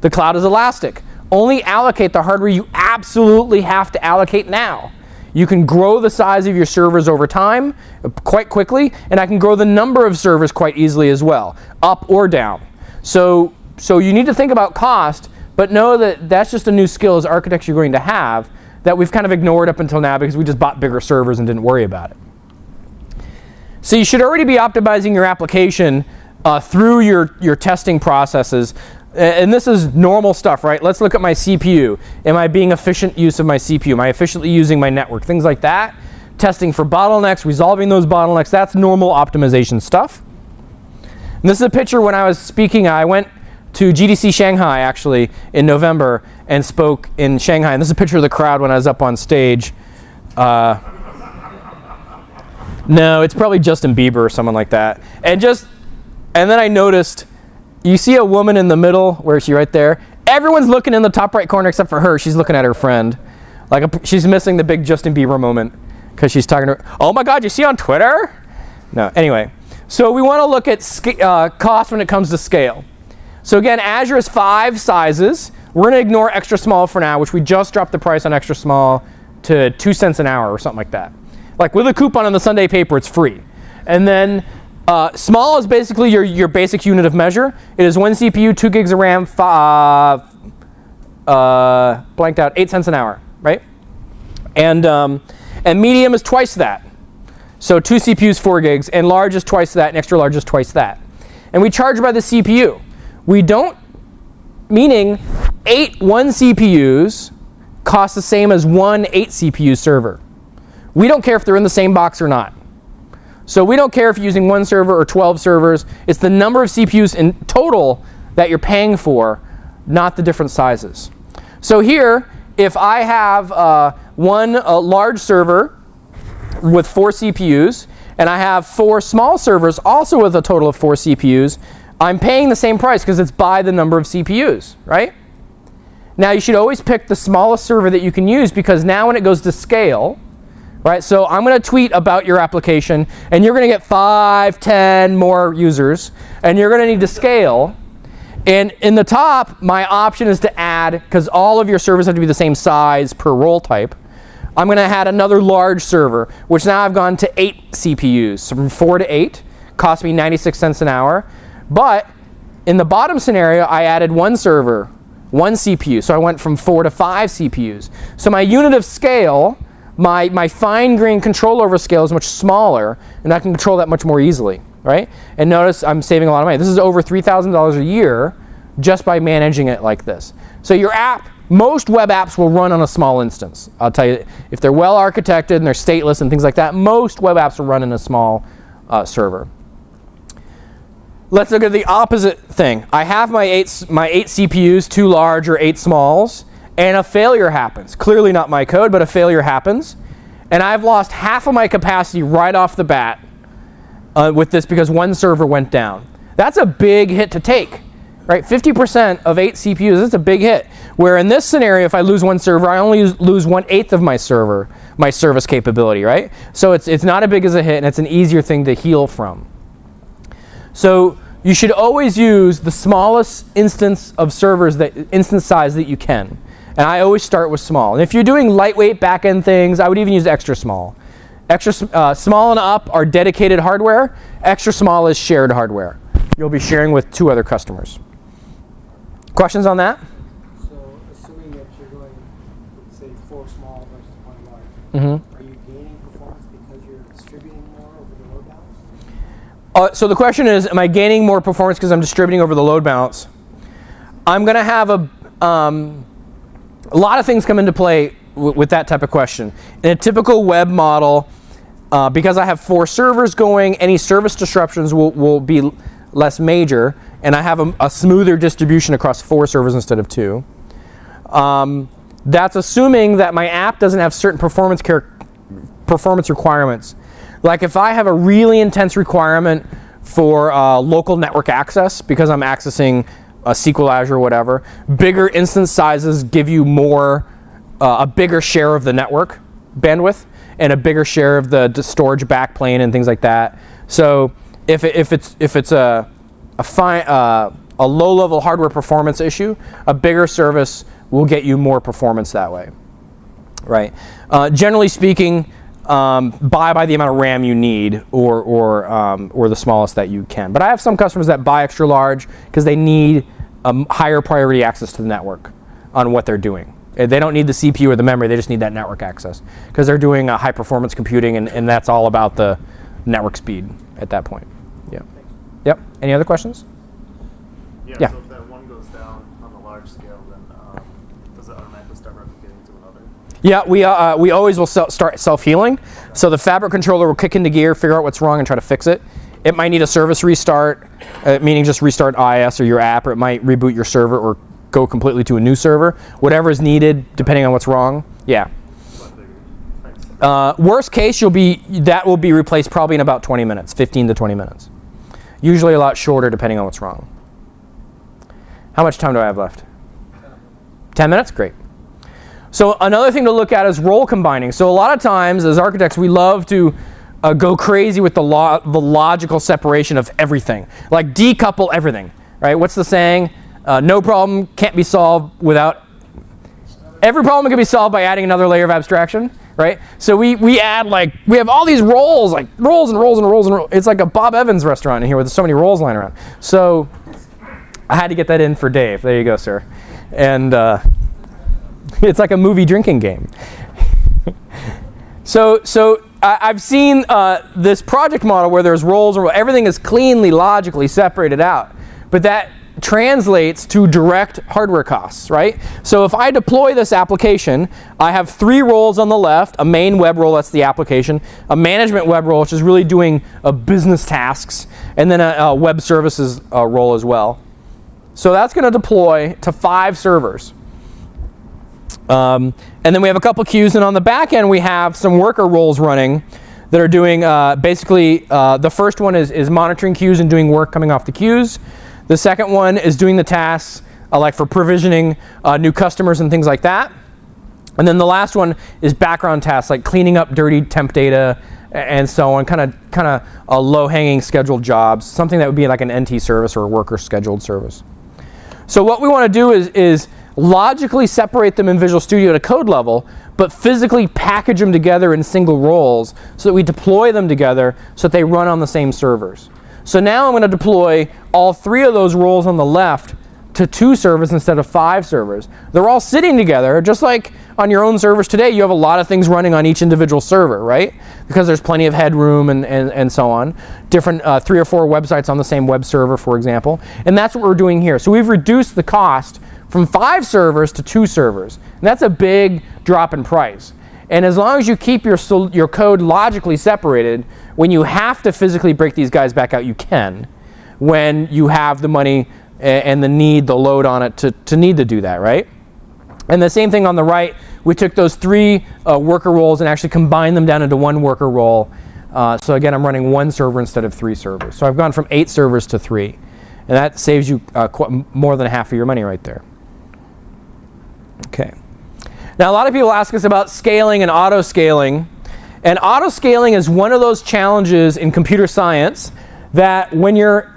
The cloud is elastic. Only allocate the hardware you absolutely have to allocate now. You can grow the size of your servers over time quite quickly, and I can grow the number of servers quite easily as well, up or down. So you need to think about cost, but know that that's just a new skill as architects you're going to have that we've kind of ignored up until now because we just bought bigger servers and didn't worry about it. So you should already be optimizing your application through your testing processes. And this is normal stuff, right? Let's look at my CPU. Am I being efficient use of my CPU? Am I efficiently using my network? Things like that. Testing for bottlenecks, resolving those bottlenecks. That's normal optimization stuff. And this is a picture when I was speaking. I went to GDC Shanghai, actually, in November and spoke in Shanghai. And this is a picture of the crowd when I was up on stage. No, it's probably Justin Bieber or someone like that. And then I noticed, you see a woman in the middle, where is she, right there? Everyone's looking in the top right corner except for her. She's looking at her friend. She's missing the big Justin Bieber moment because she's talking to her. Oh my God, you see on Twitter? No, anyway. So we want to look at cost when it comes to scale. So again, Azure has 5 sizes. We're going to ignore extra small for now, which we just dropped the price on extra small to 2 cents an hour or something like that. Like with a coupon on the Sunday paper, it's free. And then small is basically your basic unit of measure. It is 1 CPU, 2 gigs of RAM, blanked out, 8 cents an hour, right? And medium is twice that. So 2 CPUs, 4 gigs, and large is twice that, and extra large is twice that. And we charge by the CPU. We don't, meaning 8 1 CPUs cost the same as 1 8 CPU server. We don't care if they're in the same box or not. So we don't care if you're using 1 server or 12 servers. It's the number of CPUs in total that you're paying for, not the different sizes. So here, if I have one large server with 4 CPUs, and I have 4 small servers also with a total of 4 CPUs, I'm paying the same price because it's by the number of CPUs, right? Now you should always pick the smallest server that you can use, because now when it goes to scale, right? So I'm going to tweet about your application, and you're going to get 5, 10 more users, and you're going to need to scale. And in the top, my option is to add, because all of your servers have to be the same size per role type, I'm going to add another large server, which now I've gone to 8 CPUs. So from 4 to 8, cost me 96 cents an hour. But in the bottom scenario, I added 1 server, 1 CPU. So I went from 4 to 5 CPUs. So my unit of scale, my fine-grained control over scale is much smaller, and I can control that much more easily, right? And notice I'm saving a lot of money. This is over $3,000 a year just by managing it like this. So your app, most web apps will run on a small instance. I'll tell you, if they're well architected and they're stateless and things like that, most web apps will run in a small server. Let's look at the opposite thing. I have my 8 CPUs, 2 large or 8 smalls, and a failure happens. Clearly not my code, but a failure happens. And I've lost half of my capacity right off the bat with this because 1 server went down. That's a big hit to take. right? 50% of 8 CPUs, that's a big hit. Where in this scenario, if I lose one server, I only lose 1/8 of my service capability, right? So it's not as big as a hit, and it's an easier thing to heal from. So you should always use the smallest instance of servers, instance size that you can. And I always start with small. And if you're doing lightweight back-end things, I would even use extra small. Extra small and up are dedicated hardware. Extra small is shared hardware. You'll be sharing with 2 other customers. Questions on that? So, assuming that you're going, say, 4 small versus 1 large, Mm-hmm. are you gaining performance because you're distributing more over the load balance? So the question is, am I gaining more performance because I'm distributing over the load balance? I'm going to have a lot of things come into play with that type of question. In a typical web model, because I have 4 servers going, any service disruptions will be less major, and I have a smoother distribution across 4 servers instead of 2. That's assuming that my app doesn't have certain performance requirements. Like if I have a really intense requirement for local network access because I'm accessing SQL Azure or whatever, bigger instance sizes give you more, a bigger share of the network bandwidth and a bigger share of the storage backplane and things like that. So if it's a low-level hardware performance issue, a bigger service will get you more performance that way, right? Generally speaking, buy by the amount of RAM you need, or the smallest that you can. But I have some customers that buy extra large because they need higher priority access to the network on what they're doing. They don't need the CPU or the memory; they just need that network access because they're doing high performance computing, and that's all about the network speed at that point. Yeah. Yep. Any other questions? Yeah. So if that one goes down on the large scale, then does it automatically start replicating to another? Yeah, we always will start self-healing. So the Fabric controller will kick into gear, figure out what's wrong, and try to fix it. It might need a service restart, meaning just restart IIS or your app, or it might reboot your server or go completely to a new server. Whatever is needed, depending on what's wrong. Yeah. Worst case, that will be replaced probably in about 20 minutes, 15 to 20 minutes. Usually a lot shorter, depending on what's wrong. How much time do I have left? 10 minutes? Great. So another thing to look at is role combining. So a lot of times, as architects, we love to go crazy with the logical separation of everything. Like decouple everything, right? What's the saying? No problem can't be solved without... Every problem can be solved by adding another layer of abstraction, right? So we add, like, we have all these roles, like roles and roles and roles and roles. It's like a Bob Evans restaurant in here with so many roles lying around. So I had to get that in for Dave. There you go, sir. And it's like a movie drinking game. So I've seen this project model where there's roles and everything is cleanly, logically separated out. But that translates to direct hardware costs, right? So if I deploy this application, I have 3 roles on the left, a main web role, that's the application, a management web role, which is really doing business tasks, and then a web services role as well. So that's going to deploy to 5 servers. And then we have a couple queues, and on the back end we have some worker roles running that are doing basically, the first one is monitoring queues and doing work coming off the queues. The second one is doing the tasks like for provisioning new customers and things like that. And then the last one is background tasks like cleaning up dirty temp data and so on, kind of low-hanging scheduled jobs, something that would be like an NT service or a worker scheduled service. So what we want to do is logically separate them in Visual Studio at a code level, but physically package them together in single roles so that we deploy them together so that they run on the same servers. So now I'm going to deploy all 3 of those roles on the left to 2 servers instead of 5 servers. They're all sitting together, just like on your own servers today. You have a lot of things running on each individual server, right? Because there's plenty of headroom and so on. Different 3 or 4 websites on the same web server, for example. And that's what we're doing here. So we've reduced the cost from 5 servers to 2 servers. And that's a big drop in price. And as long as you keep your code logically separated, when you have to physically break these guys back out, you can. When you have the money and the load on it to need to do that, right? And the same thing on the right, we took those 3 worker roles and actually combined them down into 1 worker role. So again, I'm running 1 server instead of 3 servers. So I've gone from 8 servers to 3. And that saves you more than half of your money right there. Okay. Now, a lot of people ask us about scaling and auto-scaling. And auto-scaling is one of those challenges in computer science that when you're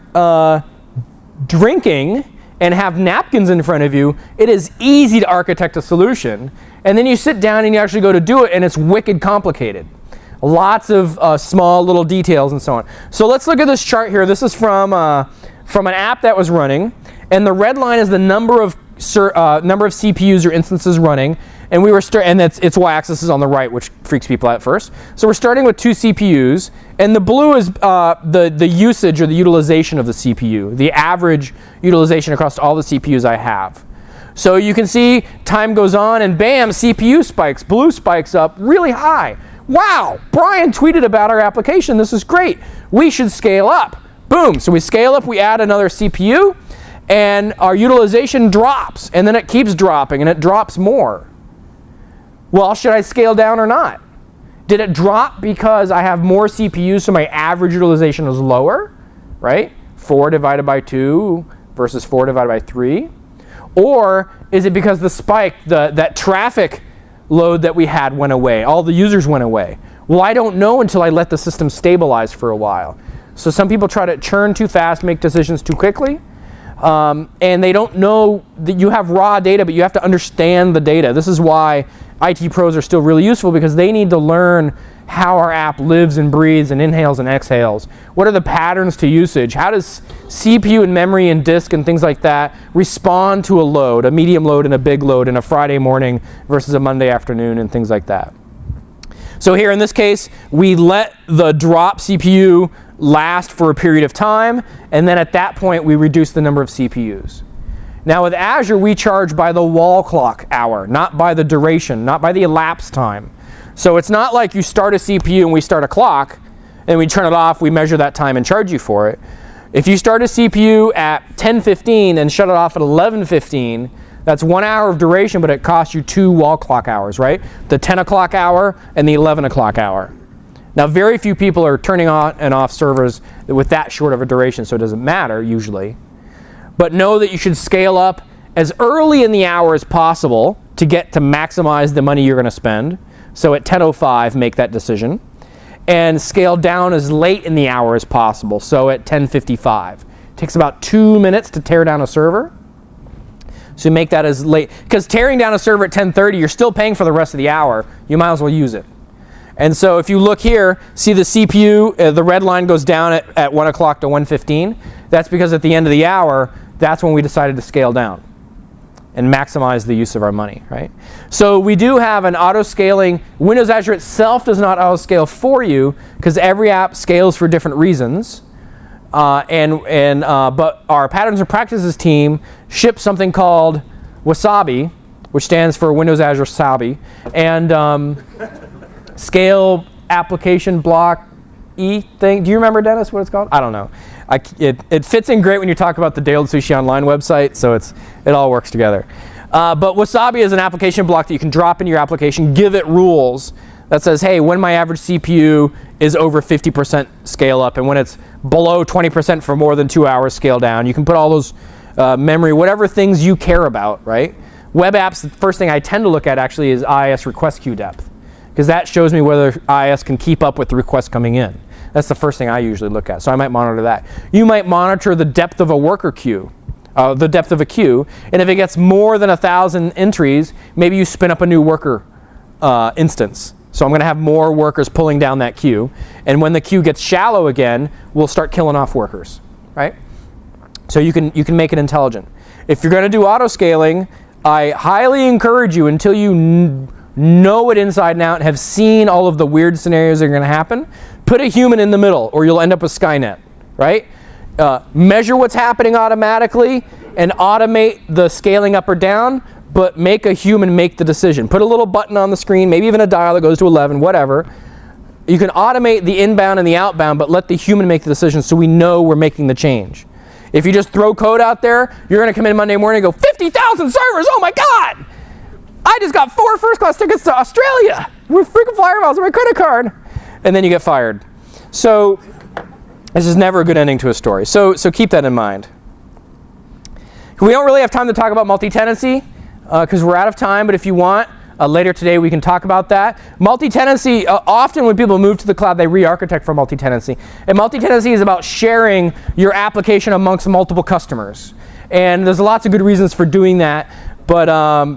drinking and have napkins in front of you, it is easy to architect a solution. And then you sit down and you actually go to do it, and it's wicked complicated. Lots of small little details and so on. So let's look at this chart here. This is from an app that was running. And the red line is the number of CPUs or instances running. And and its y-axis is on the right, which freaks people out at first. So we're starting with 2 CPUs, and the blue is the usage or the utilization of the CPU, the average utilization across all the CPUs I have. So you can see time goes on, and bam, CPU spikes, blue spikes up really high. Wow, Brian tweeted about our application. This is great. We should scale up. Boom. So we scale up, we add another CPU, and our utilization drops, and then it keeps dropping, and it drops more. Well, should I scale down or not? Did it drop because I have more CPUs, so my average utilization is lower, right? 4 divided by 2 versus 4 divided by 3. Or is it because the spike, that traffic load that we had went away, all the users went away? Well, I don't know until I let the system stabilize for a while. So some people try to churn too fast, make decisions too quickly. And they don't know that you have raw data, but you have to understand the data. This is why IT pros are still really useful, because they need to learn how our app lives and breathes and inhales and exhales. What are the patterns to usage? How does CPU and memory and disk and things like that respond to a load, a medium load and a big load in a Friday morning versus a Monday afternoon and things like that? So here in this case, we let the drop CPU last for a period of time, and then at that point we reduce the number of CPUs. Now with Azure, we charge by the wall clock hour, not by the duration, not by the elapsed time. So it's not like you start a CPU and we start a clock, and we turn it off, we measure that time and charge you for it. If you start a CPU at 10:15 and shut it off at 11:15, that's 1 hour of duration, but it costs you 2 wall clock hours, right? The 10 o'clock hour and the 11 o'clock hour. Now, very few people are turning on and off servers with that short of a duration, so it doesn't matter usually. But know that you should scale up as early in the hour as possible to get to maximize the money you're going to spend. So at 10:05, make that decision. And scale down as late in the hour as possible. So at 10:55. It takes about 2 minutes to tear down a server. So make that as late. Because tearing down a server at 10:30, you're still paying for the rest of the hour. You might as well use it. And so if you look here, see the CPU, the red line goes down at 1 o'clock to 1:15. That's because at the end of the hour, that's when we decided to scale down and maximize the use of our money, right? So we do have an auto-scaling. Windows Azure itself does not auto-scale for you, because every app scales for different reasons. But our Patterns and Practices team ships something called Wasabi, which stands for Windows Azure Sabi, and scale application block E thing. Do you remember, Dennis, what it's called? I don't know. It fits in great when you talk about the Day Old Sushi Online website, so it all works together. But Wasabi is an application block that you can drop in your application, give it rules that says, hey, when my average CPU is over 50% scale up, and when it's below 20% for more than 2 hours, scale down. You can put all those memory, whatever things you care about, right? Web apps, the first thing I tend to look at actually is IIS request queue depth, because that shows me whether IIS can keep up with the requests coming in. That's the first thing I usually look at. So I might monitor that. You might monitor the depth of a worker queue, the depth of a queue. And if it gets more than 1,000 entries, maybe you spin up a new worker instance. So I'm going to have more workers pulling down that queue. And when the queue gets shallow again, we'll start killing off workers, right? So you can make it intelligent. If you're going to do auto-scaling, I highly encourage you, until you know it inside and out and have seen all of the weird scenarios that are going to happen, put a human in the middle, or you'll end up with Skynet, right? Measure what's happening automatically and automate the scaling up or down, but make a human make the decision. Put a little button on the screen, maybe even a dial that goes to 11, whatever. You can automate the inbound and the outbound, but let the human make the decision so we know we're making the change. If you just throw code out there, you're going to come in Monday morning and go, 50,000 servers, oh my God! I just got 4 first-class tickets to Australia with frequent flyer miles on my credit card. And then you get fired. So this is never a good ending to a story. So keep that in mind. We don't really have time to talk about multi-tenancy because we're out of time, but if you want, later today we can talk about that. Multi-tenancy, often when people move to the cloud, they re-architect for multi-tenancy. And multi-tenancy is about sharing your application amongst multiple customers. And there's lots of good reasons for doing that, but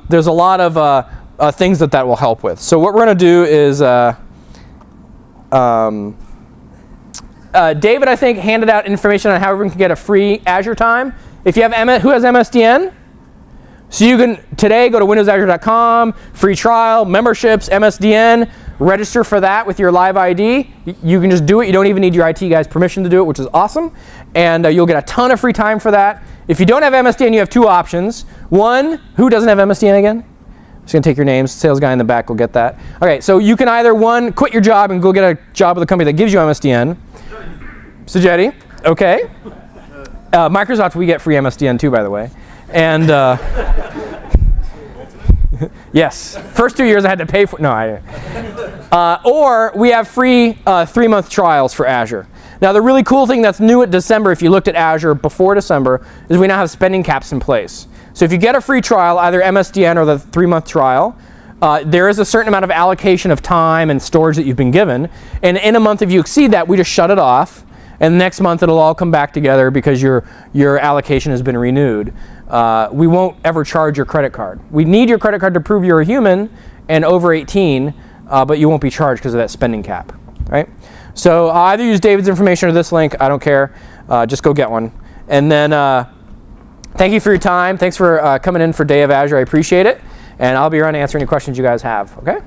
there's a lot of things that will help with. So what we're going to do is, David, I think, handed out information on how everyone can get a free Azure time. If you have who has MSDN? So you can today go to windowsazure.com, free trial, memberships, MSDN, register for that with your live ID. You can just do it. You don't even need your IT guy's permission to do it, which is awesome. And you'll get a ton of free time for that. If you don't have MSDN, you have two options. One, who doesn't have MSDN again? I'm just going to take your names. Sales guy in the back will get that. Okay, so you can either, one, quit your job and go get a job with a company that gives you MSDN. Sajetti, okay. Microsoft, we get free MSDN too, by the way. And yes, first 2 years I had to pay for. No, or we have free 3-month trials for Azure. Now the really cool thing that's new at December, if you looked at Azure before December, is we now have spending caps in place. So if you get a free trial, either MSDN or the 3-month trial, there is a certain amount of allocation of time and storage that you've been given. And in a month, if you exceed that, we just shut it off. And next month it'll all come back together because your allocation has been renewed. We won't ever charge your credit card. We need your credit card to prove you're a human and over 18, but you won't be charged because of that spending cap, right? So either use David's information or this link. I don't care. Just go get one. And then thank you for your time. Thanks for coming in for Day of Azure. I appreciate it. And I'll be around to answer any questions you guys have, okay?